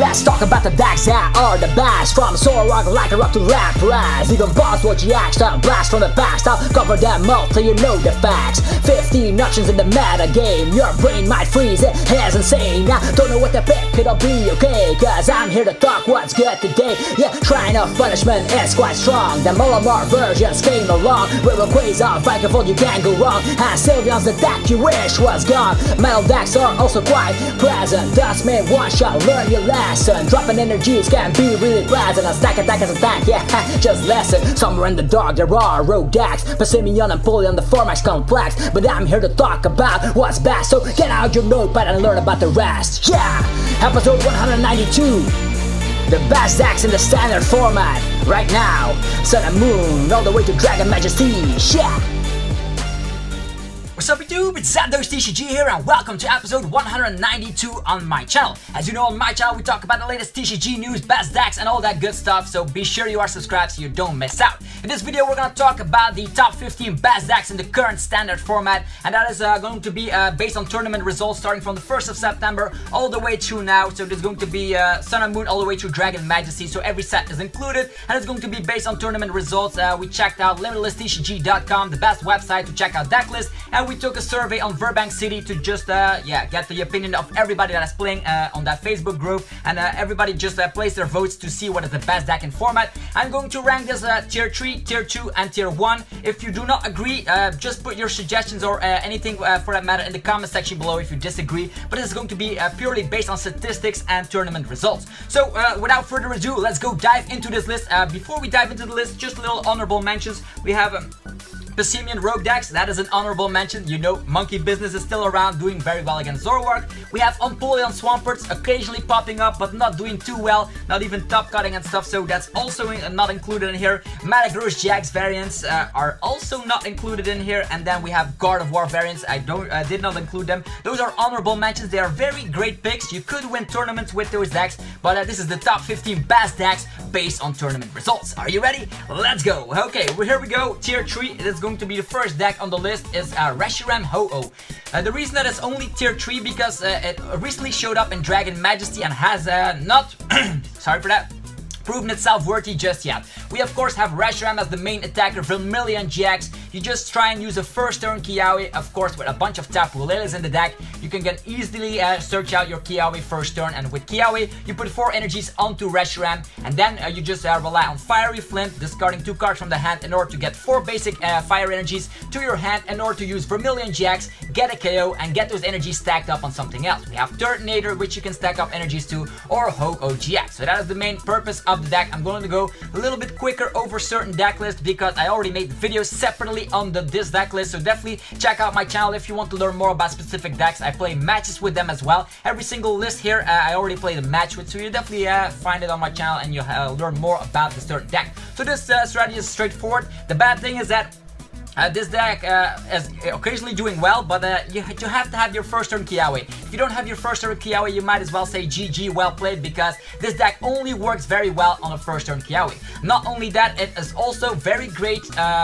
Let's talk about the decks that are the best. From Zoroark, Lycanroc to Lapras, even Buzzwole GX, the blast from the past. I'll cover them all till you know the facts. 15 options in the meta game, your brain might freeze, it is insane. I don't know what to pick, it'll be okay, cause I'm here to talk what's good today. Yeah, Shrine of Punishment is quite strong. The Malamar versions came along, with Rayquaza, Vikavolt, you can't go wrong. And Sylveon's the deck you wish was gone. Metal decks are also quite present. Dusk may one shot, learn your lesson. Dropping energies can be really pleasant. A Stakataka is a tank, yeah, just listen. Somewhere in the dark there are rogue decks, Persimmon and Bully on the formats complex. But I'm here to talk about what's best, so get out your notepad and learn about the rest. Yeah, episode 192. The best decks in the standard format right now. Sun and Moon all the way to Dragon Majesty. Yeah. What's up YouTube, it's Xandos TCG here and welcome to episode 192 on my channel. As you know, on my channel we talk about the latest TCG news, best decks and all that good stuff, so be sure you are subscribed so you don't miss out. In this video we're going to talk about the top 15 best decks in the current standard format, and that is going to be based on tournament results starting from the 1st of September all the way through now. So there's going to be Sun and Moon all the way through Dragon Majesty, so every set is included and it's going to be based on tournament results. We checked out limitlesstcg.com, the best website to check out Decklists, and we took a survey on Virbank City to just get the opinion of everybody that is playing on that Facebook group, and everybody just placed their votes to see what is the best deck in format. I'm going to rank this tier 3, tier 2 and tier 1. If you do not agree, just put your suggestions or anything for that matter in the comment section below if you disagree, but this is going to be purely based on statistics and tournament results. So without further ado, let's go dive into this list. Before we dive into the list, just little honorable mentions. We have Persimmon Rogue decks, that is an honorable mention. You know, Monkey Business is still around, doing very well against Zoroark. We have Empoleon Swamperts occasionally popping up, but not doing too well, not even top cutting and stuff, so that's also not included in here. Macross GX variants are also not included in here, and then we have God of War variants. I did not include them. Those are honorable mentions. They are very great picks. You could win tournaments with those decks, but this is the top 15 best decks based on tournament results. Are you ready? Let's go. Okay, well, here we go. Tier 3, it is going to be the first deck on the list is Reshiram Ho-Oh. The reason that it's only tier 3 because it recently showed up in Dragon Majesty and has not sorry for that, proven itself worthy just yet. We of course have Reshiram as the main attacker, Vermilion GX. You just try and use a first turn Kiawe, of course with a bunch of Tapu Lilies in the deck. You can get easily search out your Kiawe first turn, and with Kiawe you put 4 energies onto Reshiram, and then you just rely on Fiery Flint, discarding 2 cards from the hand in order to get 4 basic fire energies to your hand in order to use Vermilion GX, get a KO, and get those energies stacked up on something else. We have Turtonator, which you can stack up energies to, or Ho-Oh GX. So that is the main purpose of the deck. I'm going to go a little bit quicker over certain deck lists because I already made videos separately on this deck list, so definitely check out my channel if you want to learn more about specific decks. I play matches with them as well. Every single list here I already played a match with, so you definitely find it on my channel and you'll learn more about the certain deck. So this strategy is straightforward. The bad thing is that this deck is occasionally doing well, but you have to have your first turn Kiawe. If you don't have your first turn Kiawe, you might as well say GG, well played, because this deck only works very well on a first turn Kiawe. Not only that, it is also very great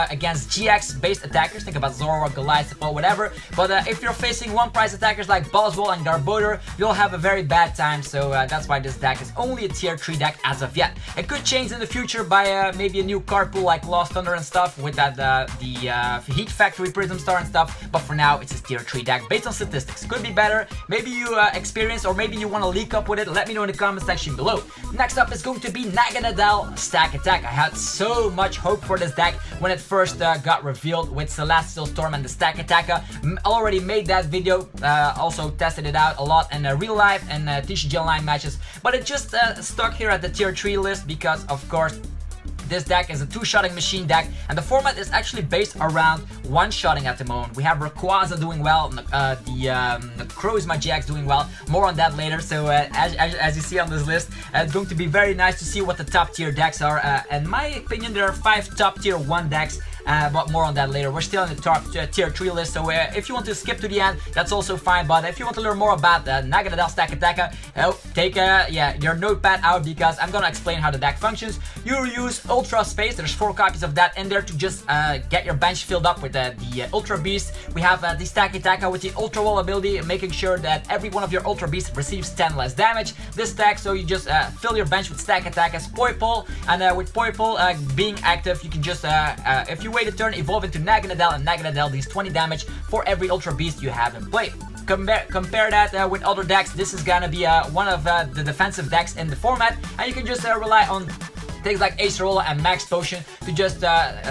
against GX based attackers. Think about Zoroark, Golispod, whatever. But if you're facing one price attackers like Buzzwole and Garbodor, you'll have a very bad time. So that's why this deck is only a tier 3 deck as of yet. It could change in the future by maybe a new card pool like Lost Thunder and stuff with that Heat Factory Prism Star and stuff, but for now it's a tier 3 deck based on statistics. Could be better, maybe you experience or maybe you want to leak up with it. Let me know in the comment section below. Next up is going to be Naganadel Stakataka. I had so much hope for this deck when it first got revealed with Celestial Storm and the Stakataka. Already made that video, also tested it out a lot in real life and TCG Online matches, but it just stuck here at the tier 3 list because of course this deck is a 2-shotting machine deck, and the format is actually based around 1-shotting at the moment. We have Rayquaza doing well, the Necrozma GX doing well. More on that later. So as you see on this list, it's going to be very nice to see what the top tier decks are. In my opinion, there are 5 top tier 1 decks. But more on that later. We're still in the top tier 3 list, so if you want to skip to the end, that's also fine. But if you want to learn more about Naganadel Stakataka, take your notepad out because I'm gonna explain how the deck functions. You use Ultra Space. There's 4 copies of that in there to just get your bench filled up with the Ultra Beast. We have the Stakataka with the Ultra Wall ability, making sure that every one of your Ultra Beasts receives 10 less damage. This stack, so you just fill your bench with Stakatakas, Poipole, and with Poipole being active, you can just, if you wait a turn, evolve into Naganadel, and Naganadel deals 20 damage for every Ultra Beast you have in play. Compare that with other decks. This is gonna be one of the defensive decks in the format, and you can just rely on things like Acerola and Max Potion to just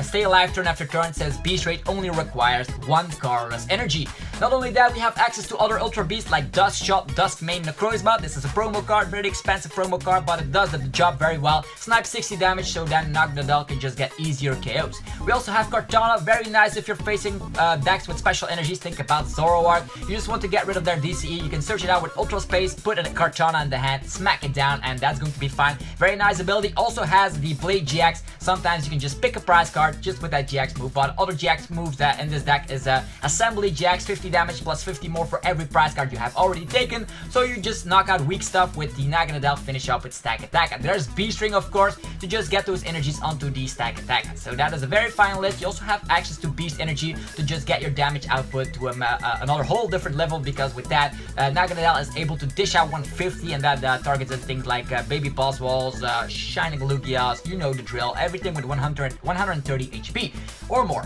stay alive turn after turn. It says Beast Rate only requires 1 colorless energy. Not only that, we have access to other Ultra Beasts like Dusk Shot, Dusk Main Necrozma. This is a promo card, very expensive promo card, but it does the job very well. Snipe 60 damage, so then Naganadel can just get easier KOs. We also have Kartana, very nice if you're facing decks with special energies. Think about Zoroark. You just want to get rid of their DCE. You can search it out with Ultra Space, put a Kartana in the hand, smack it down, and that's going to be fine. Very nice ability. Also has the Blade GX. Sometimes you can just pick a prize card just with that GX move, but other GX moves that in this deck is Assembly GX, 50 damage plus 50 more for every prize card you have already taken. So you just knock out weak stuff with the Naganadel, finish up with Stakataka. There's Beast Ring, of course, to just get those energies onto the Stakataka. So that is a very fine list. You also have access to Beast Energy to just get your damage output to another whole different level, because with that, Naganadel is able to dish out 150, and that targets things like Baby Buzzwoles, Shining Lugias, you know the drill, everything with 130 HP or more.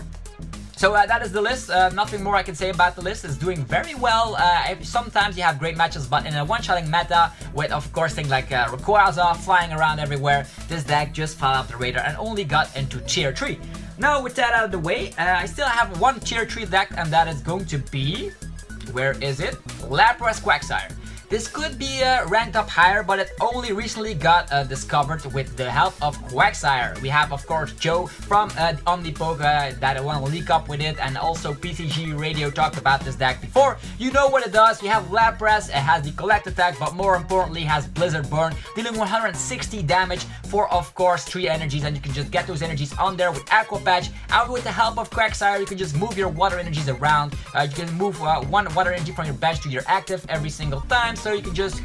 So that is the list. Nothing more I can say about the list. It's doing very well. Sometimes you have great matches, but in a one-shotting meta with, of course, things like Rayquaza flying around everywhere, this deck just fell off the radar and only got into tier 3. Now, with that out of the way, I still have one tier 3 deck, and that is going to be... where is it? Lapras Quagsire. This could be ranked up higher, but it only recently got discovered with the help of Quagsire. We have, of course, Joe from Omnipoke that I want to leak up with it, and also PCG Radio talked about this deck before. You know what it does. You have Lapras, it has the Collect Attack, but more importantly, has Blizzard Burn, dealing 160 damage for, of course, 3 energies, and you can just get those energies on there with Aqua Patch. And with the help of Quagsire, you can just move your water energies around. You can move 1 water energy from your bench to your active every single time. So you can just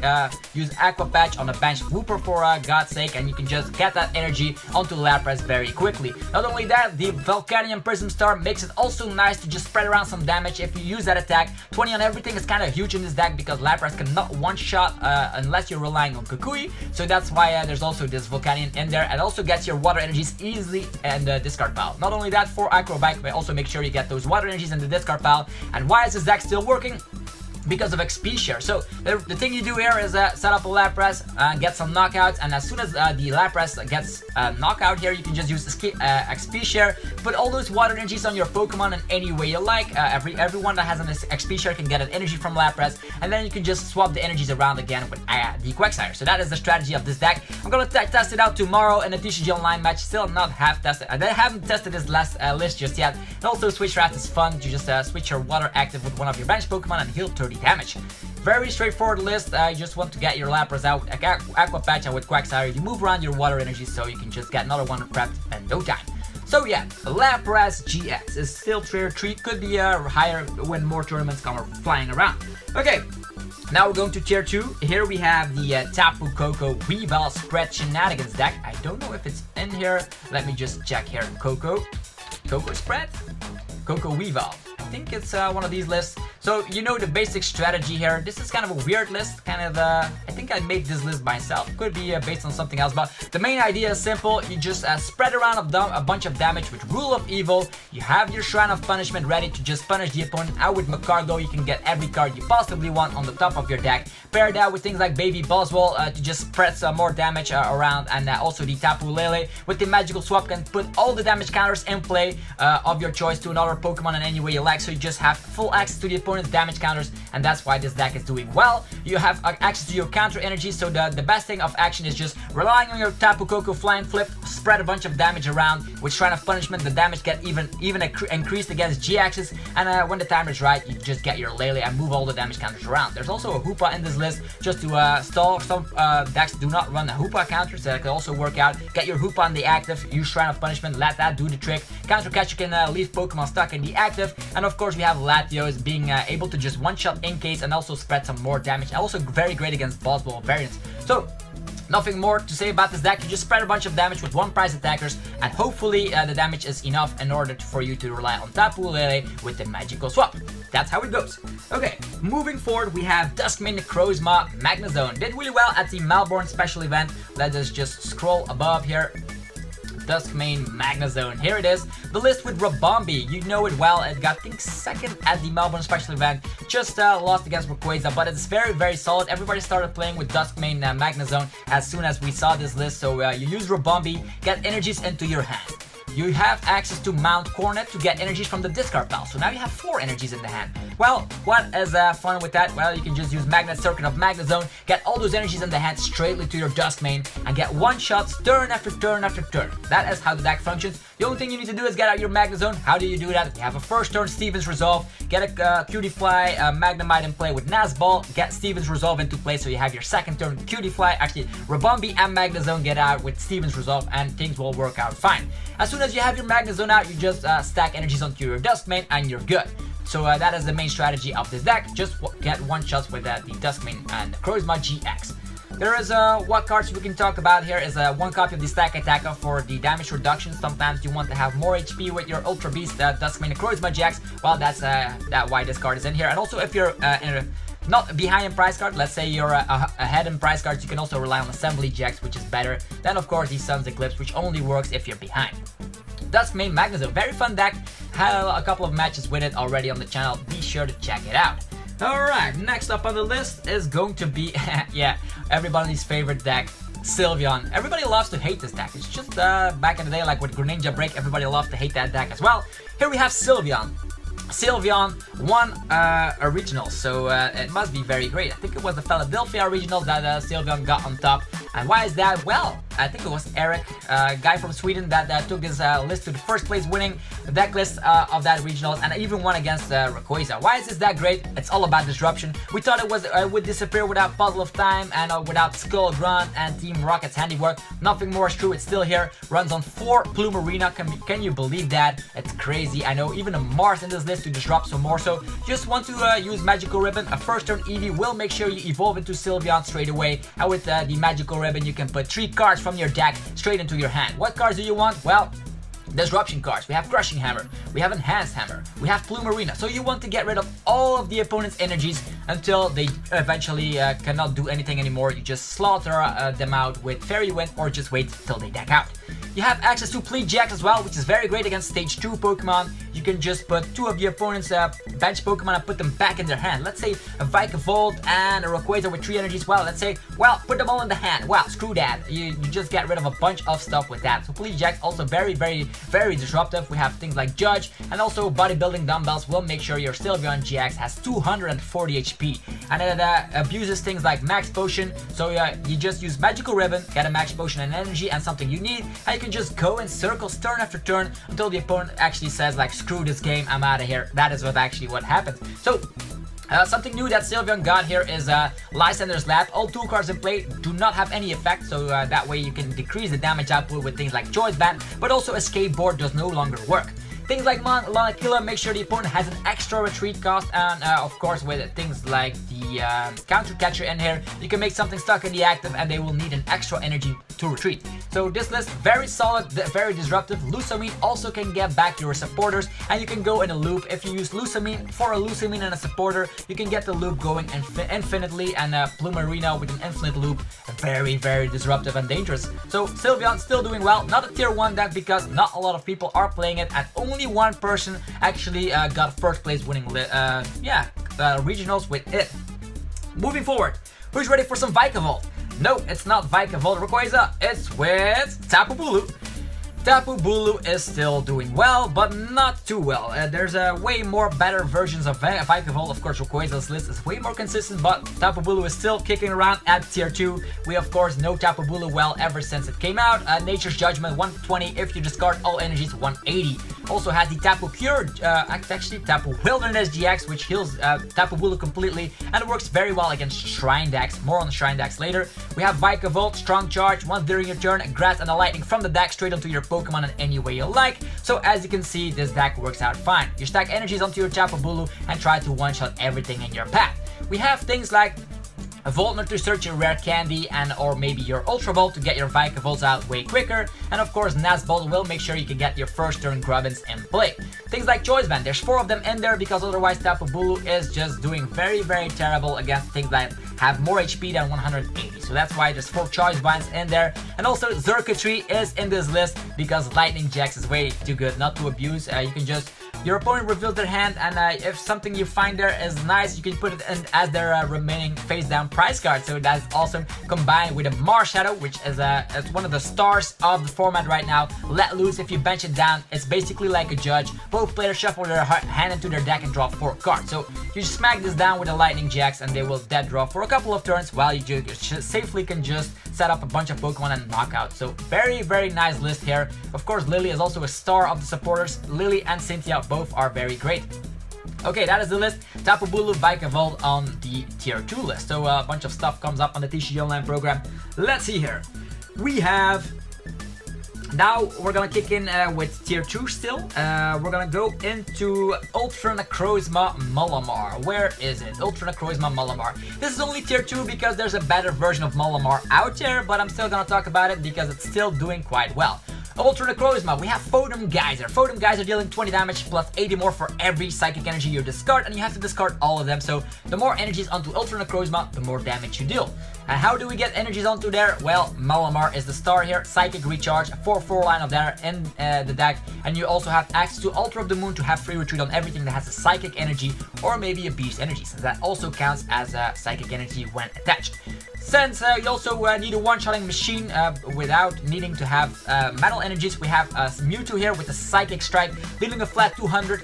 use Aqua Patch on a bench Wooper for God's sake, and you can just get that energy onto Lapras very quickly. Not only that, the Volcanion Prism Star makes it also nice to just spread around some damage if you use that attack. 20 on everything is kind of huge in this deck because Lapras cannot one-shot unless you're relying on Kukui. So that's why there's also this Volcanion in there. It also gets your water energies easily in the discard pile. Not only that, for Acrobat, but also make sure you get those water energies in the discard pile. And why is this deck still working? Because of XP share. So the thing you do here is set up a Lapras, get some knockouts, and as soon as the Lapras gets knockout here, you can just use XP share, put all those water energies on your Pokemon in any way you like. Everyone that has an XP share can get an energy from Lapras, and then you can just swap the energies around again with the Quagsire. So that is the strategy of this deck. I'm gonna test it out tomorrow in a TCG Online match. Still not half tested. I haven't tested this last list just yet. And also Switch Rat is fun. You just switch your water active with one of your bench Pokemon and heal 30 damage. Very straightforward list. You just want to get your Lapras out, Aqua Patch, and with Quagsire, you move around your water energy so you can just get another one prepped in no time. So yeah, Lapras GX is still tier 3, could be higher when more tournaments come flying around. Okay, now we're going to tier 2. Here we have the Tapu Koko Weavile Spread Shenanigans deck. I don't know if it's in here. Let me just check here. Koko Spread? Koko Weavile. I think it's one of these lists. So you know the basic strategy here. This is kind of a weird list, kind of I think I made this list myself. Could be based on something else, but the main idea is simple. You just spread around a bunch of damage with Rule of Evil. You have your Shrine of Punishment ready to just punish the opponent. Out with Magcargo, you can get every card you possibly want on the top of your deck. Pair that with things like Baby Buzzwole to just spread some more damage around, and also the Tapu Lele with the magical swap can put all the damage counters in play of your choice to another Pokemon in any way you like. So you just have full access to the opponent's damage counters, and that's why this deck is doing well. You have access to your counter energy, so the best thing of action is just relying on your Tapu Koko Flying Flip, spread a bunch of damage around. With Shrine of Punishment, the damage get even increased against GXs, and when the time is right, you just get your Lele and move all the damage counters around. There's also a Hoopa in this list just to stall. Some decks do not run a Hoopa counter, so that can also work out. Get your Hoopa on the active, use Shrine of Punishment, let that do the trick. Counter Catch, you can leave Pokemon stuck in the active, and of course we have Latios being able to just one-shot in case and also spread some more damage. Also very great against Buzzwole variants. So Nothing more to say about this deck. You just spread a bunch of damage with one prize attackers, and hopefully the damage is enough in order for you to rely on Tapu Lele with the magical swap. That's how it goes. Okay, moving forward, we have Dusk Necrozma Magnezone. Did really well at the Melbourne special event. Let us just scroll above here. Duskmane Magnezone. Here it is. The list with Rabombi. You know it well. It got, I think, second at the Melbourne special event. Just lost against Rayquaza, but it's very, very solid. Everybody started playing with Duskmane Magnezone as soon as we saw this list. So you use Rabombi, get energies into your hand. You have access to Mount Cornet to get energies from the discard pile. So now you have 4 energies in the hand. Well, what is fun with that? Well, you can just use Magnet Circuit of Magnezone, get all those energies in the hand straightly to your Duskmane, and get one-shots turn after turn after turn. That is how the deck functions. The only thing you need to do is get out your Magnezone. How do you do that? You have a first turn Steven's Resolve, get a Cutiefly, Magnemite in play with Nazball, get Steven's Resolve into play, so you have your second turn Cutiefly, actually Rabombi and Magnezone get out with Steven's Resolve, and things will work out fine. As soon as you have your Magnezone out, you just stack energies onto your Duskmane and you're good. So that is the main strategy of this deck. Just get one-shots with the Duskmane and Necrozma GX. There is what cards we can talk about here is one copy of the Stakataka for the damage reduction. Sometimes you want to have more HP with your Ultra Beast Duskmane Necrozma GX. Well, that's why this card is in here. And also if you're not behind in price card, let's say you're ahead in price cards, you can also rely on Assembly GX, which is better than, of course, the Sun's Eclipse, which only works if you're behind. Duskmane Magnezone, very fun deck. Had a couple of matches with it already on the channel. Be sure to check it out. Alright, next up on the list is going to be, yeah, everybody's favorite deck, Sylveon. Everybody loves to hate this deck. It's just back in the day, like with Greninja Break, everybody loved to hate that deck as well. Here we have Sylveon. Sylveon won a regional, so it must be very great. I think it was the Philadelphia regional that Sylveon got on top. And why is that? Well, I think it was Eric, a guy from Sweden that took his list to the first place winning the deck list of that regionals, and even won against Rayquaza. Why is this that great? It's all about disruption. We thought it was would disappear without Puzzle of Time and without Skull Grunt and Team Rocket's handiwork. Nothing more is true. It's still here. Runs on 4 Plume Arena. Can you believe that? It's crazy. I know even a Mars in this list to disrupt some more. So just want to use Magical Ribbon. A first turn Eevee will make sure you evolve into Sylveon straight away. And with the Magical Ribbon, you can put 3 cards from your deck straight into your hand. What cards do you want? Well, disruption cards. We have Crushing Hammer, we have Enhanced Hammer, we have Plume Arena. So you want to get rid of all of the opponent's energies until they eventually cannot do anything anymore. You just slaughter them out with Fairy Wind or just wait till they deck out. You have access to Pleat GX as well, which is very great against Stage 2 Pokemon. You can just put 2 of your opponent's bench Pokemon and put them back in their hand. Let's say a Vikavolt and a Rayquaza with 3 energies. Well, let's say, well, put them all in the hand. Wow, screw that. You just get rid of a bunch of stuff with that. So Pleat GX also very, very, very disruptive. We have things like Judge, and also Bodybuilding Dumbbells will make sure your Sylveon GX has 240 HP. And it abuses things like Max Potion. So you just use Magical Ribbon, get a Max Potion and energy and something you need, and you can just go in circles turn after turn until the opponent actually says like, screw this game, I'm out of here. That is what happens. So something new that Sylveon got here is Lycanro's Lab. All tool cards in play do not have any effect, so that way you can decrease the damage output with things like Choice Band, but also Escape Board does no longer work. Things like Lana Killer make sure the opponent has an extra retreat cost, and of course with things like the Counter Catcher in here, you can make something stuck in the active and they will need an extra energy to retreat. So this list, very solid, very disruptive. Lusamine also can get back your supporters, and you can go in a loop. If you use Lusamine for a Lusamine and a supporter, you can get the loop going infinitely, and Plume Arena with an infinite loop, very, very disruptive and dangerous. So Sylveon still doing well, not a tier 1 deck because not a lot of people are playing it, and only one person actually got first place winning regionals with it. Moving forward, who's ready for some Vikavolt? No, it's not Vikavolt Rayquaza, it's with Tapu Bulu. Tapu Bulu is still doing well, but not too well. There's way more better versions of Vikavolt. Of course, Rayquaza's list is way more consistent, but Tapu Bulu is still kicking around at tier 2. We, of course, know Tapu Bulu well ever since it came out. Nature's Judgment, 120. If you discard all energies, 180. Also has the Tapu Cure, actually Tapu Wilderness GX, which heals Tapu Bulu completely, and it works very well against Shrine decks. More on the Shrine decks later. We have Vikavolt, Strong Charge. Once during your turn, Grass and a Lightning from the deck straight onto your Pokemon in any way you like. So as you can see, this deck works out fine. You stack energies onto your Tapu Bulu and try to one-shot everything in your path. We have things like a Voltner to search your rare candy, and or maybe your Ultra Ball to get your Vikavolts out way quicker, and of course Nazball will make sure you can get your first turn Grubbins in play. Things like Choice Band, there's 4 of them in there because otherwise Tapu Bulu is just doing very terrible against things that have more HP than 180, so that's why there's 4 Choice Bands in there. And also Xurkitree is in this list because Lightning GX is way too good not to abuse. You can just, your opponent reveals their hand, and if something you find there is nice, you can put it in as their remaining face down prize card, so that's awesome, combined with a Marshadow, which is one of the stars of the format right now. Let Loose, if you bench it down, it's basically like a judge. Both players shuffle their hand into their deck and draw 4 cards, so you just smack this down with a Lightning GX and they will dead draw for a couple of turns while you safely can just set up a bunch of Pokemon and knock out. So very nice list here. Of course, Lily is also a star of the supporters. Lily and Cynthia both are very great. Okay, that is the list. Tapu Bulu, Vikavolt on the tier 2 list. So a bunch of stuff comes up on the TCG Online program. Let's see here. We have... Now we're gonna kick in with tier 2 still. We're gonna go into Ultra Necrozma Malamar. Where is it? Ultra Necrozma Malamar. This is only tier 2 because there's a better version of Malamar out there, but I'm still gonna talk about it because it's still doing quite well. Ultra Necrozma, we have Photon Geyser. Photon Geyser dealing 20 damage plus 80 more for every psychic energy you discard, and you have to discard all of them, so the more energies onto Ultra Necrozma, the more damage you deal. And how do we get energies onto there? Well, Malamar is the star here. Psychic Recharge, 4/4 line of there in the deck, and you also have access to Altar of the Moon to have free retreat on everything that has a psychic energy or maybe a beast energy, since that also counts as a psychic energy when attached. Since you also need a one-shotting machine without needing to have metal energies, we have Mewtwo here with a Psychic Strike, dealing a flat 200.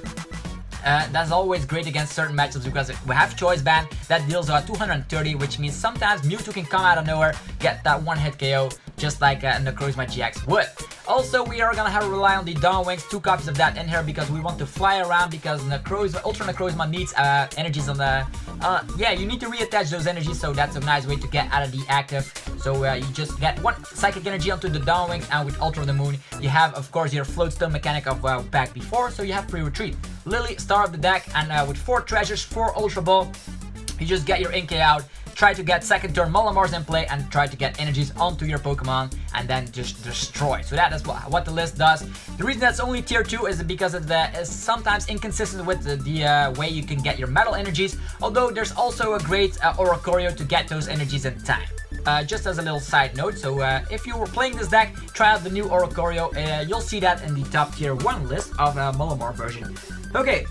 That's always great against certain matchups because we have Choice Band that deals 230, which means sometimes Mewtwo can come out of nowhere, get that one-hit KO, just like Necrozma GX would. Also, we are gonna rely on the Dawn Wings, 2 copies of that in here because we want to fly around, because Ultra Necrozma needs energies on the... yeah, you need to reattach those energies, so that's a nice way to get out of the active. So you just get 1 psychic energy onto the Dawn Wings, and with Ultra of the Moon, you have, of course, your Floatstone mechanic of back before, so you have free retreat. Lily, star of the deck, and with 4 treasures, 4 Ultra Ball, you just get your Inkay out, try to get second turn Malamars in play, and try to get energies onto your Pokemon, and then just destroy. So that is what the list does. The reason that's only tier 2 is because it's sometimes inconsistent with the way you can get your metal energies, although there's also a great Oricorio to get those energies in time. Just as a little side note, so if you were playing this deck, try out the new Oricorio. You'll see that in the top tier 1 list of Malamar version. Okay,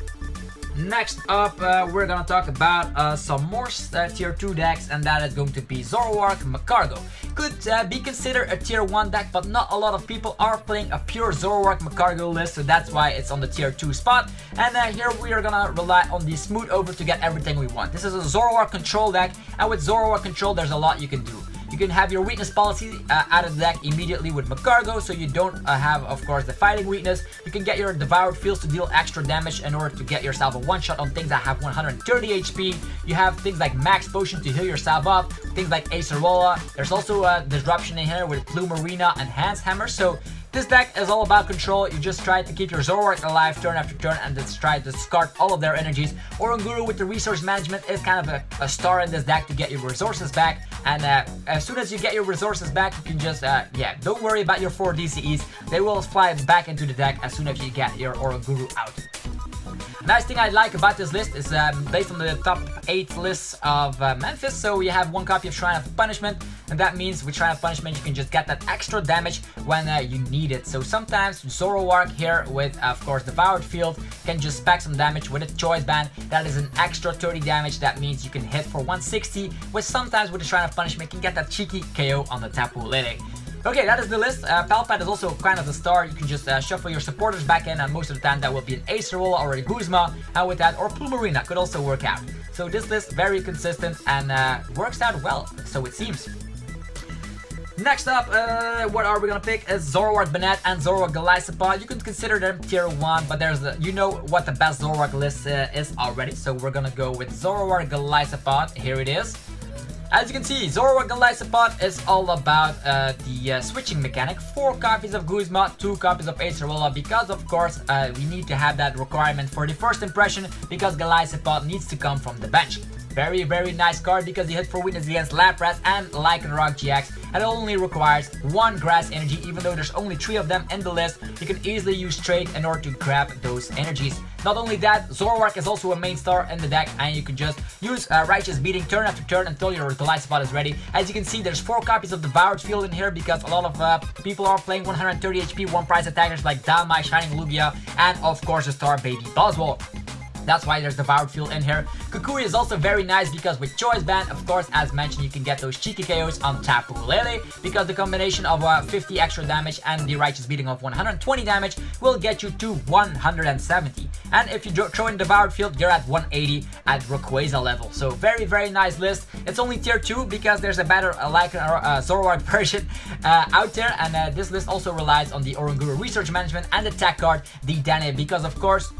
next up we're gonna talk about some more tier 2 decks, and that is going to be Zoroark Magcargo. Could be considered a tier 1 deck, but not a lot of people are playing a pure Zoroark Magcargo list, so that's why it's on the tier 2 spot. And here we are gonna rely on the Smooth Over to get everything we want. This is a Zoroark control deck, and with Zoroark control there's a lot you can do. You can have your weakness policy out of the deck immediately with Magcargo, so you don't have, of course, the fighting weakness. You can get your Devoured Fields to deal extra damage in order to get yourself a one-shot on things that have 130 HP. You have things like Max Potion to heal yourself up, things like Acerola. There's also Disruption in here with Plumerina and Hands Hammer. So this deck is all about control. You just try to keep your Zoroark alive turn after turn and just try to discard all of their energies. Oranguru with the resource management is kind of a star in this deck to get your resources back. And as soon as you get your resources back, you can just, yeah, don't worry about your 4 DCEs. They will fly back into the deck as soon as you get your Oranguru out. Nice thing I like about this list is based on the top 8 lists of Memphis, so you have 1 copy of Shrine of Punishment, and that means with Shrine of Punishment you can just get that extra damage when you need it. So sometimes Zoroark here with, of course, Devoured Field can just pack some damage with a Choice Band. That is an extra 30 damage, that means you can hit for 160, which sometimes with the Shrine of Punishment you can get that cheeky KO on the Tapu Lele. Okay, that is the list. Palpad is also kind of the star. You can just shuffle your supporters back in, and most of the time that will be an Acerola or a Guzma, and with that, or Plumerina could also work out. So this list very consistent and works out well, so it seems. Next up, what are we gonna pick is Zoroark Banette and Zoroark Golispod. You can consider them tier 1, but there's you know what the best Zoroark list is already, so we're gonna go with Zoroark Golispod. Here it is. As you can see, Zoroark Golispod is all about the switching mechanic. 4 copies of Guzma, 2 copies of Acerola, because of course we need to have that requirement for the first impression, because Golispod needs to come from the bench. very, very nice card because you hit for weakness against Lapras and Lycanroc GX, and it only requires 1 grass energy. Even though there's only 3 of them in the list, you can easily use trade in order to grab those energies. Not only that, Zoroark is also a main star in the deck, and you can just use Righteous Beating turn after turn until your Golispod is ready. As you can see, there's 4 copies of Devoured Field in here because a lot of people are playing 130 HP, 1 price attackers like Dalmai, Shining Lugia, and of course the star baby Buzzwole. That's why there's Devoured Field in here. Kukui is also very nice because with Choice Band, of course, as mentioned, you can get those cheeky KOs on Tapu Lele because the combination of 50 extra damage and the Righteous Beating of 120 damage will get you to 170. And if you throw in Devoured Field, you're at 180 at Rayquaza level. So very, very nice list. It's only tier 2 because there's a better Zoroark version out there. And this list also relies on the Oranguru Research Management and the tech card, the Dane, because of course,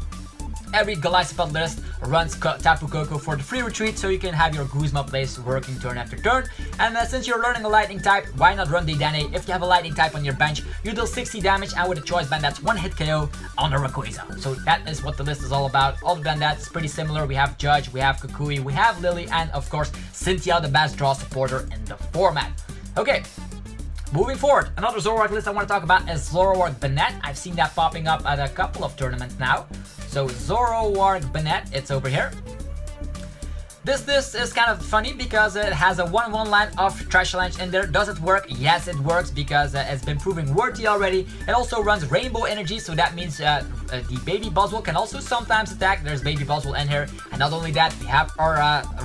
every Golispod list runs Tapu Koko for the free retreat, so you can have your Guzma plays working turn after turn. And since you're learning a lightning type, why not run the Dane? If you have a lightning type on your bench, you deal 60 damage, and with a Choice Band, that's 1 hit KO on a Rayquaza. So that is what the list is all about. Other than that, it's pretty similar. We have Judge, we have Kukui, we have Lily, and of course, Cynthia, the best draw supporter in the format. Okay. Moving forward, another Zoroark list I want to talk about is Zoroark Banette. I've seen that popping up at a couple of tournaments now. So Zoroark Banette, it's over here. This list is kind of funny because it has a 1-1 line of Trash Challenge in there. Does it work? Yes, it works because it's been proving worthy already. It also runs Rainbow Energy, so that means the baby Buzzwole can also sometimes attack. There's baby Buzzwole in here. And not only that, we have our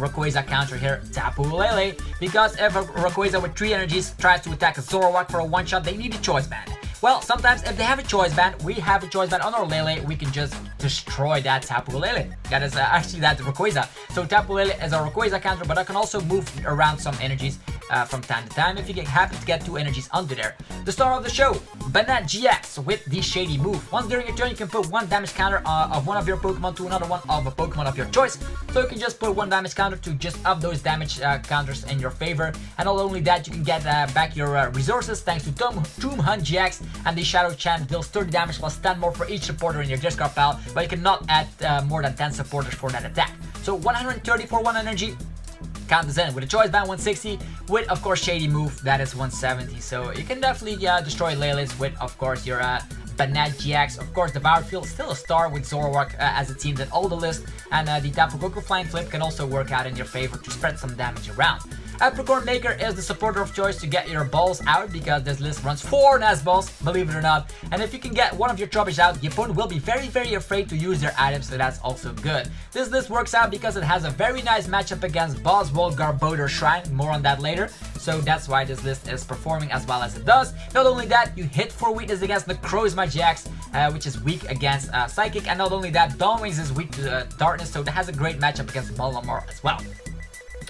Rayquaza counter here, Tapu Lele, because if a Rayquaza with 3 energies tries to attack a Zoroark for a one-shot, they need a Choice Band. Well, sometimes if they have a Choice Band, we have a Choice Band on our Lele, we can just destroy that Tapu Lele. That is actually that Rayquaza. So Tapu Lele is a Rayquaza counter, but I can also move around some energies from time to time if you happen to get 2 energies under there. The star of the show, Banette GX with the Shady move. Once during your turn, you can put 1 damage counter of one of your Pokemon to another one of a Pokemon of your choice. So you can just put 1 damage counter to just up those damage counters in your favor. And not only that, you can get back your resources thanks to Tomb Hunt GX, and the Shadow Chant deals 30 damage plus 10 more for each supporter in your discard pile, but you cannot add more than 10 supporters for that attack. So 130 for 1 energy. Count this in. With a Choice Band, 160. With, of course, Shady move, that is 170. So you can definitely destroy Lelis with, of course, your Banette GX. Of course, Devoured Field still a star with Zoroark as it seems in all the lists. And the Tapu Koko Flying Flip can also work out in your favor to spread some damage around. Apricorn Maker is the supporter of choice to get your balls out because this list runs 4 Nest balls, believe it or not. And if you can get one of your Trubbish out, the opponent will be very, very afraid to use their items, so that's also good. This list works out because it has a very nice matchup against Buzzwole Garbodor Shrine, more on that later. So that's why this list is performing as well as it does. Not only that, you hit for weakness against Necrozma GX, which is weak against Psychic, and not only that, Dawn Wings is weak to Darkness, so that has a great matchup against Malamar as well.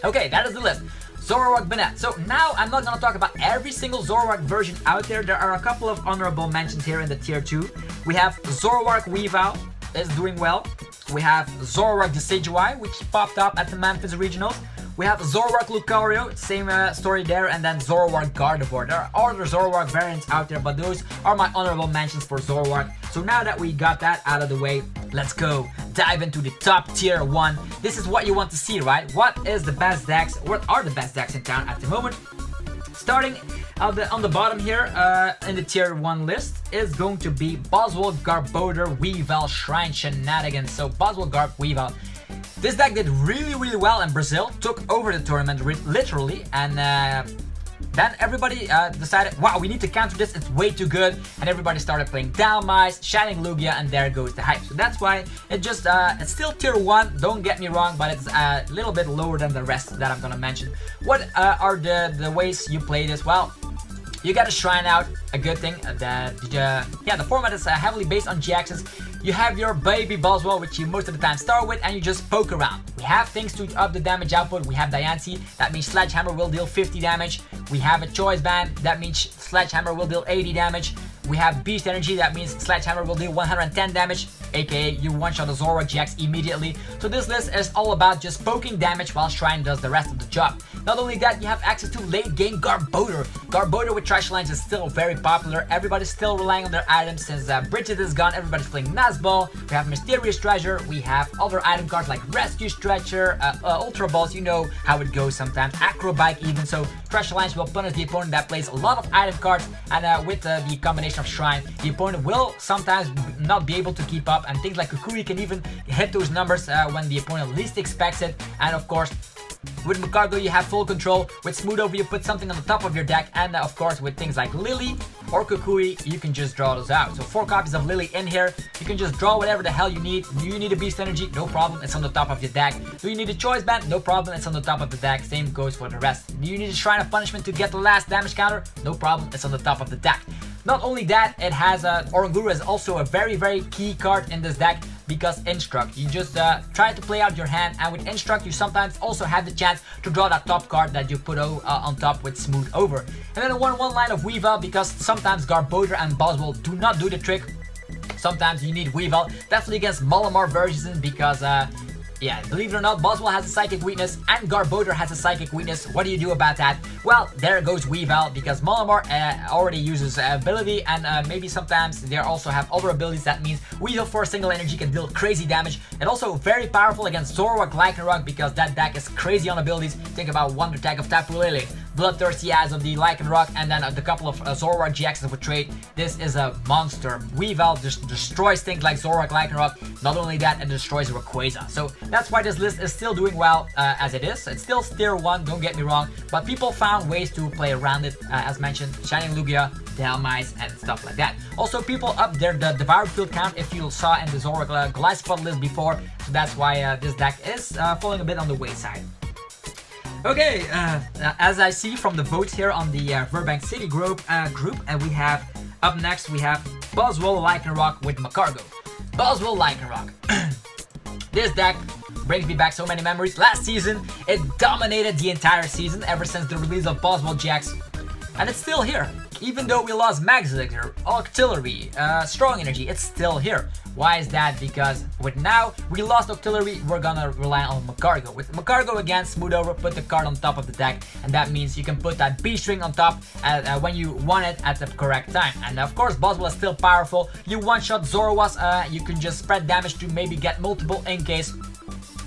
Okay, that is the list. Zoroark Banette. So now I'm not gonna talk about every single Zoroark version out there. There are a couple of honorable mentions here in the tier 2. We have Zoroark Weavile is doing well. We have Zoroark Decidueye, which popped up at the Memphis Regionals. We have Zoroark Lucario, same story there, and then Zoroark Gardevoir. There are other Zoroark variants out there, but those are my honorable mentions for Zoroark. So now that we got that out of the way, let's go dive into the top tier 1. This is what you want to see, right? What is the best decks? What are the best decks in town at the moment? Starting on the bottom here in the tier 1 list is going to be Buzzwole Garbodor Weavile Shrine Shenanigans. So Buzzwole Garb Weavile. This deck did really, really well in Brazil, took over the tournament literally, and then everybody decided, wow, we need to counter this, it's way too good, and everybody started playing Dalmais, Shining Lugia, and there goes the hype. So that's why it just, it's still tier 1, don't get me wrong, but it's a little bit lower than the rest that I'm gonna mention. What are the ways you play this? Well, you gotta shrine out, a good thing. The format is heavily based on GXs. You have your baby Buzzwole, which you most of the time start with, and you just poke around. We have things to up the damage output. We have Diancie, that means Sledgehammer will deal 50 damage. We have a Choice Band, that means Sledgehammer will deal 80 damage. we have Beast Energy. That means Sledgehammer will do 110 damage, aka you one-shot the Zoroark GX immediately. So this list is all about just poking damage while Shrine does the rest of the job. Not only that, you have access to late-game Garbodor. Garbodor with Trash Lines is still very popular. Everybody's still relying on their items since Bridget is gone. Everybody's playing Nazball. We have Mysterious Treasure. We have other item cards like Rescue Stretcher, Ultra Balls. You know how it goes sometimes. Acrobike even. So Trash Lines will punish the opponent that plays a lot of item cards. And with the combination of Shrine, the opponent will sometimes not be able to keep up. And things like Kukui can even hit those numbers when the opponent least expects it. And of course, with Magcargo, you have full control. With Smooth Over, you put something on the top of your deck. And of course, with things like Lily or Kukui, you can just draw those out. So 4 copies of Lily in here. You can just draw whatever the hell you need. Do you need a Beast Energy? No problem, it's on the top of your deck. Do you need a Choice Band? No problem, it's on the top of the deck. Same goes for the rest. Do you need a Shrine of Punishment to get the last damage counter? No problem, it's on the top of the deck. Not only that, it has Oranguru is also a very key card in this deck because Instruct. You just try to play out your hand, and with Instruct you sometimes also have the chance to draw that top card that you put on top with Smooth Over. And then a 1/1 line of Weavile because sometimes Garbodor and Buzzwole do not do the trick. Sometimes you need Weavile, definitely against Malamar versions because yeah, believe it or not, Buzzwole has a Psychic weakness and Garbodor has a Psychic weakness. What do you do about that? Well, there goes Weavile because Malamar already uses ability, and maybe sometimes they also have other abilities. That means Weavile for a single energy can deal crazy damage. And also very powerful against Zoroark Lycanroc because that deck is crazy on abilities. Think about Wonder Tag of Tapu Lele, Bloodthirsty Eyes of the Lycanroc, and then the couple of Zoroark GXs with trade. This is a monster. Weavile just destroys things like Zoroark Lycanroc. Not only that, it destroys Rayquaza. So that's why this list is still doing well as it is. It's still tier 1, don't get me wrong, but people found ways to play around it, as mentioned, Shining Lugia, Delmice, and stuff like that. Also, people upped the Devoured Field count if you saw in the Zoroark Golispod list before, so that's why this deck is falling a bit on the wayside. Okay, as I see from the votes here on the Virbank City group, and we have, up next, we have Buzzwole Lycanroc with Magcargo. Buzzwole Lycanroc. This deck brings me back so many memories. Last season, it dominated the entire season ever since the release of Buzzwole GX. And it's still here. Even though we lost Magnezone, Octillery, Strong Energy, it's still here. Why is that? Because with now, we lost Octillery, we're gonna rely on Magcargo. With Magcargo again, Smooth Over, put the card on top of the deck, and that means you can put that B-string on top when you want it at the correct time. And of course, Buzzwole is still powerful. You one-shot Zoroark, you can just spread damage to maybe get multiple in case.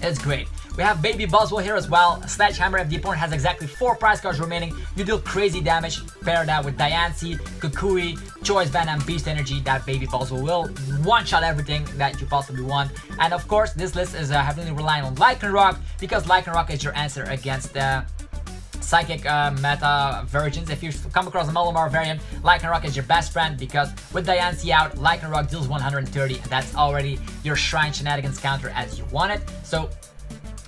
It's great. We have Baby Buzzwole here as well. Sledgehammer, if the opponent has exactly 4 prize cards remaining, you deal crazy damage. Pair that with Diancie, Kukui, Choice Band, and Beast Energy. That Baby Buzzwole will one-shot everything that you possibly want. And of course, this list is heavily relying on Lycanroc because Lycanroc is your answer against Psychic meta versions. If you come across a Malamar variant, Lycanroc is your best friend because with Diancie out, Lycanroc deals 130, and that's already your Shrine Shenanigans counter as you want it. So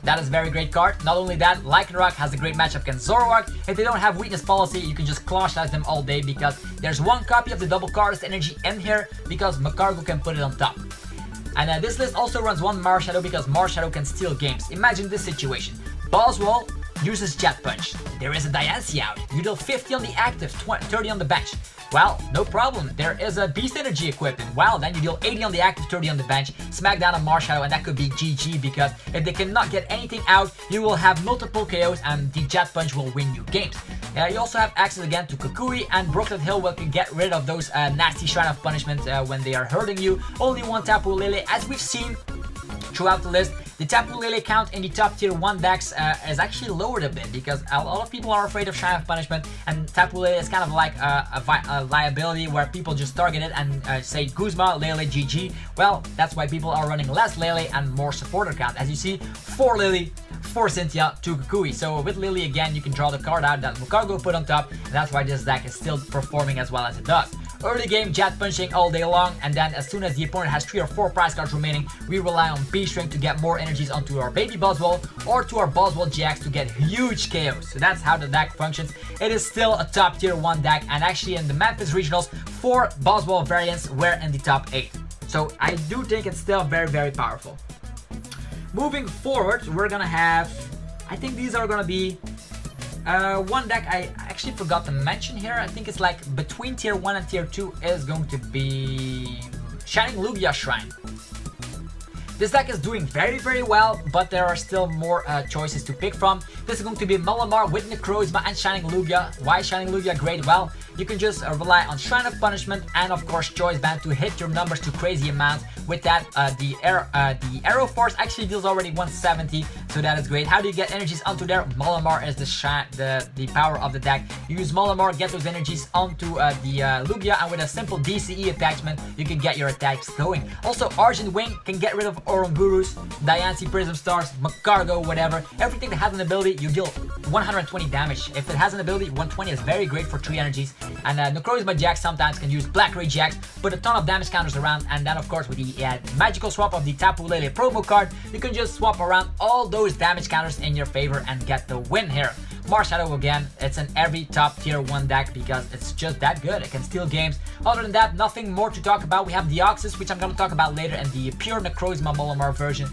that is a very great card. Not only that, Lycanroc has a great matchup against Zoroark. If they don't have weakness policy, you can just claw slash them all day because there's 1 copy of the double Cardist energy in here because Magcargo can put it on top. And this list also runs 1 Marshadow because Marshadow can steal games. Imagine this situation. Buzzwole uses Jet Punch. There is a Diancie out. You deal 50 on the active, 30 on the bench. Well, no problem. There is a Beast Energy equipped. Well, then you deal 80 on the active, 30 on the bench, smack down a Marshadow, and that could be GG because if they cannot get anything out, you will have multiple KOs and the Jet Punch will win you games. You also have access again to Kukui, and Brooklet Hill will get rid of those nasty Shrine of Punishment when they are hurting you. Only 1 Tapu Lele, as we've seen throughout the list. The Tapu Lele count in the top tier 1 decks is actually lowered a bit because a lot of people are afraid of Shrine of Punishment, and Tapu Lele is kind of like a liability where people just target it and say Guzma, Lele, GG. Well, that's why people are running less Lele and more supporter count. As you see, 4 Lele, 4 Cynthia, 2 Kukui. So with Lily again, you can draw the card out that Magcargo put on top, and that's why this deck is still performing as well as it does. Early game, Jet Punching all day long, and then as soon as the opponent has 3 or 4 prize cards remaining, we rely on B-String to get more energies onto our Baby Buzzwole or to our Buzzwole GX to get huge KOs. So that's how the deck functions. It is still a top tier 1 deck, and actually in the Memphis Regionals, 4 Buzzwole variants were in the top 8. So I do think it's still very powerful. Moving forward, we're gonna have, I think these are gonna be one deck I actually forgot to mention here, I think it's like between tier 1 and tier 2 is going to be Shining Lugia Shrine. This deck is doing very well, but there are still more choices to pick from. This is going to be Malamar with Necrozma and Shining Lugia. Why Shining Lugia great? Well, you can just rely on Shrine of Punishment and of course Choice Band to hit your numbers to crazy amounts. With that, the Arrow Force actually deals already 170, so that is great. How do you get energies onto there? Malamar is the power of the deck. You use Malamar, get those energies onto the Lugia, and with a simple DCE attachment, you can get your attacks going. Also, Argent Wing can get rid of Orangurus, Diancie Prism Stars, Magcargo, whatever. Everything that has an ability, you deal 120 damage. If it has an ability, 120 is very great for 3 energies. And Necrozma GX sometimes can use Black Ray GX, put a ton of damage counters around, and then of course with the magical swap of the Tapu Lele promo card, you can just swap around all those damage counters in your favor and get the win here. Marshadow again, it's in every top tier 1 deck because it's just that good. It can steal games. Other than that, nothing more to talk about. We have Deoxys, which I'm going to talk about later, and the pure Necrozma Malamar version.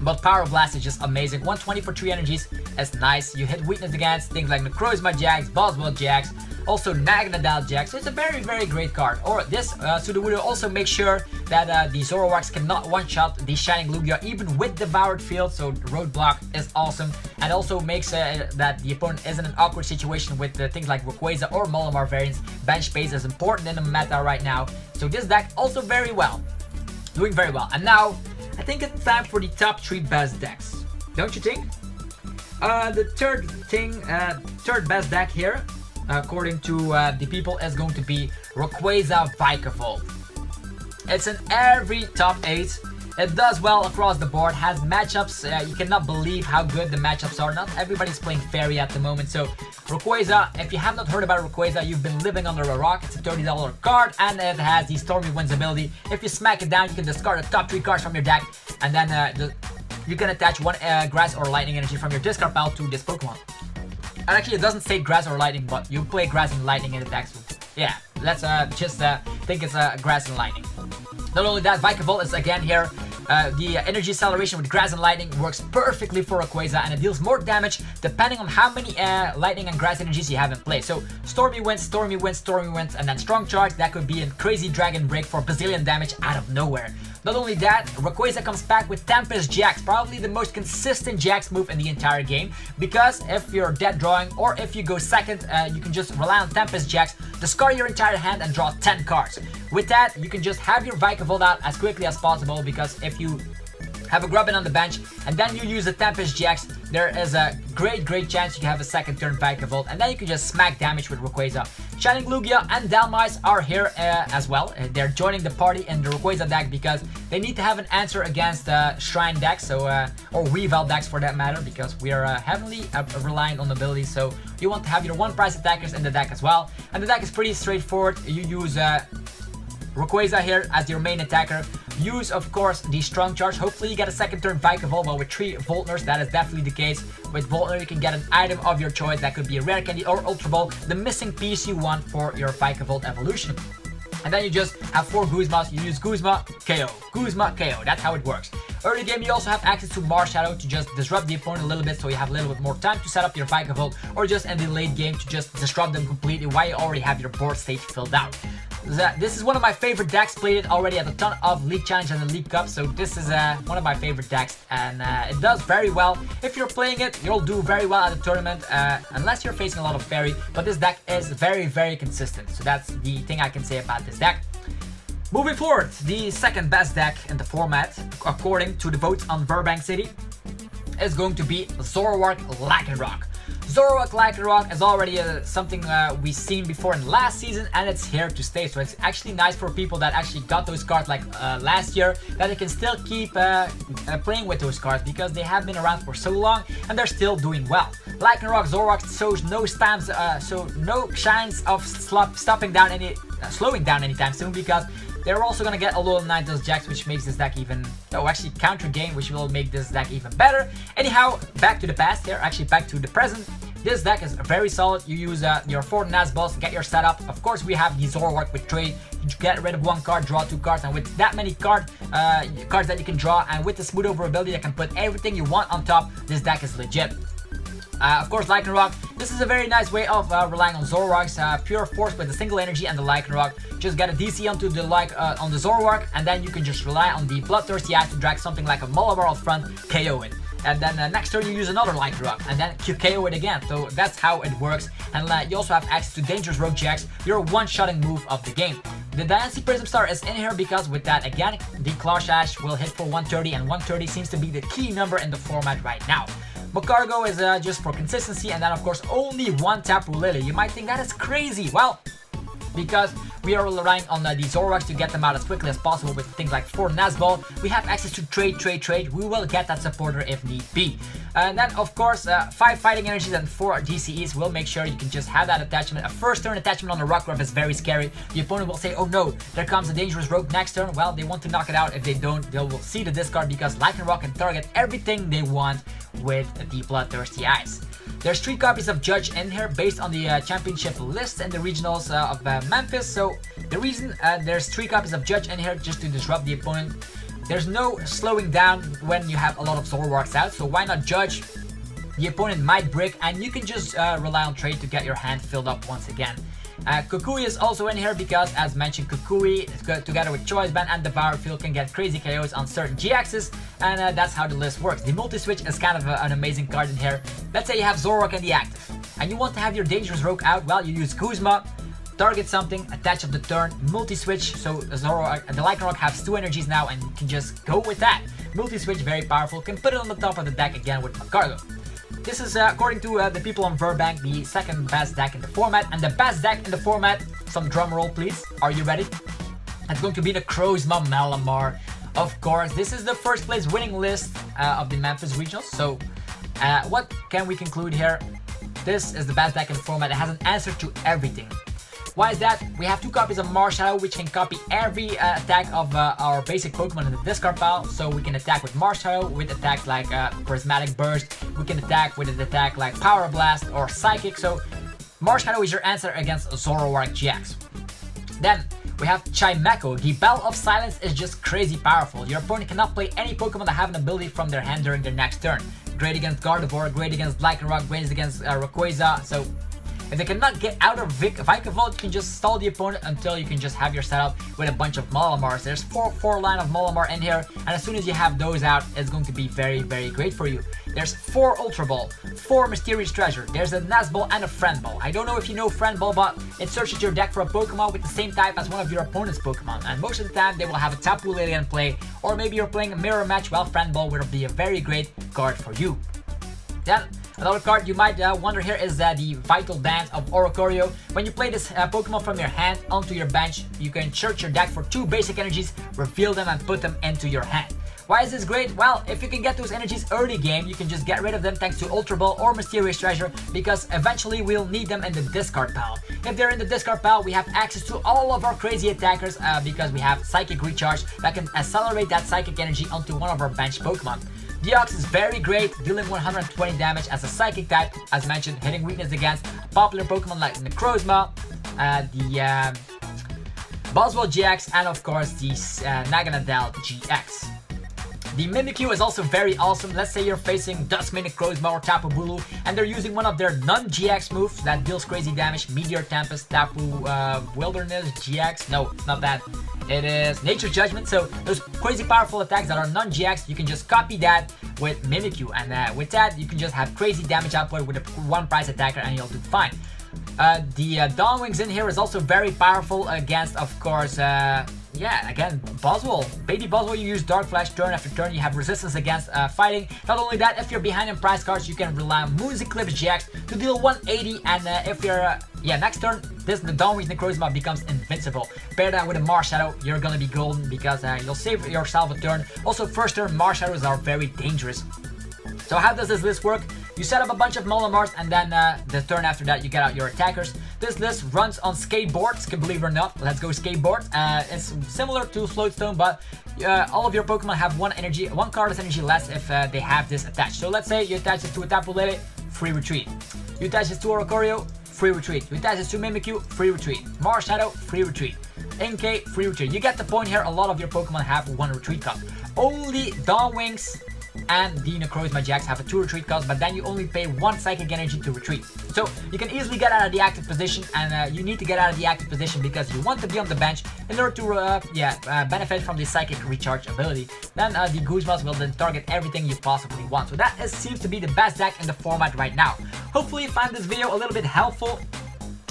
But Power Blast is just amazing. 120 for 3 energies is nice. You hit weakness against things like Necrozma GX, Buzzwole GX, also Naganadel GX. So it's a very great card. Or this Sudowoodo also makes sure that the Zoroarks cannot one-shot the Shining Lugia even with Devoured Field. So Roadblock is awesome. And also makes that the opponent is in an awkward situation with things like Rayquaza or Malamar variants. Bench space is important in the meta right now. So this deck also doing very well. And now, I think it's time for the top 3 best decks. Don't you think? The third best deck here, according to the people, is going to be Rayquaza Vikavolt. It's in every top 8. It does well across the board, has matchups, you cannot believe how good the matchups are. Not everybody's playing Fairy at the moment, so Rayquaza, if you have not heard about Rayquaza, you've been living under a rock. It's a $30 card, and it has the Stormy Winds ability. If you smack it down, you can discard the top 3 cards from your deck, and then you can attach 1 Grass or Lightning energy from your discard pile to this Pokemon. And actually, it doesn't say Grass or Lightning, but you play Grass and Lightning in the deck, so yeah, let's just think it's Grass and Lightning. Not only that, Vikavolt is again here. The energy acceleration with Grass and Lightning works perfectly for Rayquaza, and it deals more damage depending on how many Lightning and Grass energies you have in play. So Stormy Winds, Stormy Winds, Stormy Winds, and then Strong Charge, that could be a crazy Dragon Break for bazillion damage out of nowhere. Not only that, Rayquaza comes back with Tempest GX, probably the most consistent GX move in the entire game, because if you're dead drawing or if you go second, you can just rely on Tempest GX, discard your entire hand and draw 10 cards. With that, you can just have your Vikavolt out as quickly as possible, because if you have a Grubbin on the bench and then you use a Tempest GX, there is a great chance you can have a second turn Vikavolt, and then you can just smack damage with Rayquaza. Shining Lugia and Dalmise are here as well. They're joining the party in the Rayquaza deck because they need to have an answer against Shrine decks, so or Weavile decks for that matter, because we are heavily reliant on abilities, so you want to have your 1-price attackers in the deck as well. And the deck is pretty straightforward. You use Rayquaza here as your main attacker. Use, of course, the Strong Charge. Hopefully you get a second turn Vikavolt. Well, with 3 Voltners, that is definitely the case. With Voltner, you can get an item of your choice. That could be a Rare Candy or Ultra Ball, the missing piece you want for your Vikavolt evolution. And then you just have 4 Guzmas. You use Guzma, KO. Guzma, KO. That's how it works. Early game, you also have access to Marshadow to just disrupt the opponent a little bit, so you have a little bit more time to set up your Vikavolt, or just in the late game to just disrupt them completely while you already have your board stage filled out. This is one of my favorite decks, played it already at a ton of League Challenge and the League Cup, so this is one of my favorite decks, and it does very well. If you're playing it, you'll do very well at the tournament, unless you're facing a lot of Fairy, but this deck is very consistent, so that's the thing I can say about this deck. Moving forward, the second best deck in the format, according to the votes on Virbank City, is going to be Zoroark Lycanroc. Zoroark Lycanroc is already something we've seen before in last season, and it's here to stay. So it's actually nice for people that actually got those cards like last year, that they can still keep playing with those cards, because they have been around for so long and they're still doing well. Lycanroc Zoroark shows no stamps, so no chance of slowing down anytime soon, because they're also gonna get a lot of Untitled Chapter, which makes this deck even, actually counter game, which will make this deck even better. Anyhow, back to the past here, actually back to the present. This deck is very solid. You use your 4 Nazballs to get your setup. Of course, we have the Zoroark with trade. You get rid of 1 card, draw 2 cards, and with that many cards that you can draw, and with the Smooth Over ability that can put everything you want on top, this deck is legit. Of course, Lycanroc, This is a very nice way of relying on Zoroark's pure force with a single energy and the Lycanroc. Just get a DC onto the on the Zoroark, and then you can just rely on the Bloodthirsty Eyes to drag something like a Malamar out front, KO it. And then next turn you use another Lycanroc, and then you KO it again. So that's how it works. And you also have access to Dangerous Rogue GX, your one-shotting move of the game. The Dynasty Prism Star is in here because with that, again, the Claw Sash will hit for 130, and 130 seems to be the key number in the format right now. Magcargo is just for consistency, and then of course only one Tapu Lily. You might think that is crazy. Well, because we are relying on the Zoroarks to get them out as quickly as possible with things like 4 Nazball. We have access to trade. We will get that supporter if need be. And then of course 5 Fighting Energies and 4 DCEs will make sure you can just have that attachment. A first turn attachment on the Rockruff is very scary. The opponent will say, oh no, there comes a Dangerous Rogue next turn. Well, they want to knock it out. If they don't, they will see the discard because Lycanroc can target everything they want with the Bloodthirsty Eyes. There's 3 copies of Judge in here based on the championship lists and the regionals of Memphis. So the reason there's 3 copies of Judge in here just to disrupt the opponent. There's no slowing down when you have a lot of Zoroarks out, so why not Judge? The opponent might brick, and you can just rely on trade to get your hand filled up once again. Kukui is also in here because, as mentioned, Kukui together with Choice Band and Devour Field can get crazy KOs on certain GXs, and that's how the list works. The multi-switch is kind of an amazing card in here. Let's say you have Zoroark in the active, and you want to have your Dangerous Rogue out. Well, you use Kuzma, target something, attach of the turn, multi-switch, so the Lycanroc has 2 energies now, and you can just go with that. Multi-switch, very powerful, can put it on the top of the deck again with Magcargo. This is, according to the people on Virbank, the second best deck in the format, and the best deck in the format, some drum roll please, are you ready? It's going to be the Necrozma Malamar. Of course, this is the first place winning list of the Memphis Regionals, so what can we conclude here? This is the best deck in the format. It has an answer to everything. Why is that? We have 2 copies of Marshadow, which can copy every attack of our basic Pokemon in the discard pile. So we can attack with Marshadow with attacks like Prismatic Burst. We can attack with an attack like Power Blast or Psychic. So Marshadow is your answer against Zoroark GX. Then we have Chimecho. The Bell of Silence is just crazy powerful. Your opponent cannot play any Pokemon that have an ability from their hand during their next turn. Great against Garbodor, great against Lycanroc, great against Rayquaza. So if they cannot get out of Vikavolt, you can just stall the opponent until you can just have your setup with a bunch of Malamars. There's 4 line of Malamar in here, and as soon as you have those out, it's going to be very, very great for you. There's 4 Ultra Ball, 4 Mysterious Treasure, there's a Nazball and a Friend Ball. I don't know if you know Friend Ball, but it searches your deck for a Pokemon with the same type as one of your opponent's Pokemon, and most of the time they will have a Tapu Lily in play, or maybe you're playing a mirror match. Well, Friend Ball will be a very great card for you. Then another card you might wonder here is the Vital Dance of Oricorio. When you play this Pokemon from your hand onto your bench, you can search your deck for 2 basic energies, reveal them, and put them into your hand. Why is this great? Well, if you can get those energies early game, you can just get rid of them thanks to Ultra Ball or Mysterious Treasure, because eventually we'll need them in the discard pile. If they're in the discard pile, we have access to all of our crazy attackers because we have Psychic Recharge that can accelerate that Psychic energy onto one of our bench Pokemon. Deox is very great, dealing 120 damage as a Psychic type, as mentioned, hitting weakness against popular Pokemon like Necrozma, the Buzzwole GX, and of course the Naganadel GX. The Mimikyu is also very awesome. Let's say you're facing Dusk, Necrozma, or Tapu Bulu, and they're using one of their non-GX moves that deals crazy damage. Meteor Tempest, Tapu Wilderness GX. No, not that. It is Nature's Judgment. So those crazy powerful attacks that are non-GX, you can just copy that with Mimikyu, and with that you can just have crazy damage output with a 1 price attacker, and you'll do fine. The Dawnwings in here is also very powerful against, of course, yeah, again, Buzzwole. Baby Buzzwole, you use Dark Flash turn after turn. You have resistance against fighting. Not only that, if you're behind in prize cards, you can rely on Moon's Eclipse GX to deal 180. And if you're, next turn, the Dawnwings Necrozma becomes invincible. Pair that with a Marshadow, you're gonna be golden because you'll save yourself a turn. Also, first turn Marshadows are very dangerous. So how does this list work? You set up a bunch of Malamars, and then the turn after that you get out your attackers. This list runs on skateboards, believe it or not. Let's go skateboard. It's similar to Floatstone, but all of your Pokemon have 1 cardless energy less if they have this attached. So let's say you attach it to a Tapu Lele, free retreat. You attach it to Oricorio, free retreat. You attach it to Mimikyu, free retreat. Marshadow, free retreat. Inkay, free retreat. You get the point here. A lot of your Pokemon have 1 retreat cost. Only Dawnwings and the Necrozma GX have a 2 retreat cost, but then you only pay 1 Psychic energy to retreat. So you can easily get out of the active position, and you need to get out of the active position because you want to be on the bench in order to benefit from the Psychic Recharge ability. Then the Guzmas will then target everything you possibly want. So that seems to be the best deck in the format right now. Hopefully you find this video a little bit helpful.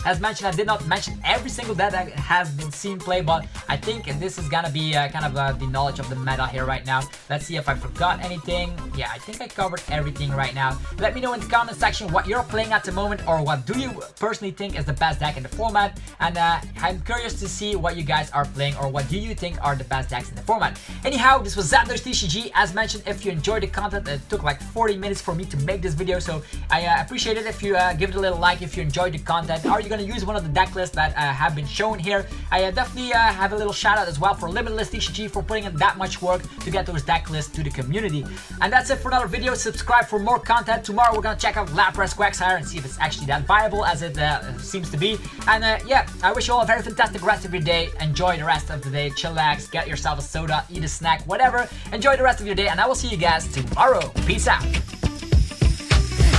As mentioned, I did not mention every single deck that has been seen play, but I think this is gonna be kind of the knowledge of the meta here right now. Let's see if I forgot anything. Yeah, I think I covered everything right now. Let me know in the comment section what you're playing at the moment, or what do you personally think is the best deck in the format. And I'm curious to see what you guys are playing, or what do you think are the best decks in the format. Anyhow, this was Zapdos TCG. As mentioned, if you enjoyed the content, it took like 40 minutes for me to make this video, so I appreciate it if you give it a little like if you enjoyed the content. Are you going to use one of the deck lists that have been shown here? I definitely have a little shout out as well for Limitless TCG for putting in that much work to get those deck lists to the community. And that's it for another video. Subscribe for more content. Tomorrow we're gonna check out Lapras Quagsire and see if it's actually that viable as it seems to be. And yeah, I wish you all a very fantastic rest of your day. Enjoy the rest of the day. Chillax, get yourself a soda, eat a snack, whatever. Enjoy the rest of your day, and I will see you guys tomorrow. Peace out.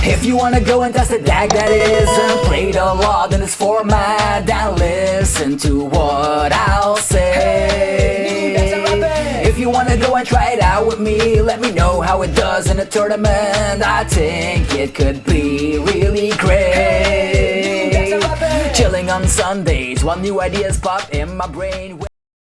If you wanna go and test a deck that isn't played a lot in this format, then listen to what I'll say. If you wanna go and try it out with me, let me know how it does in a tournament. I think it could be really great. Chilling on Sundays while new ideas pop in my brain.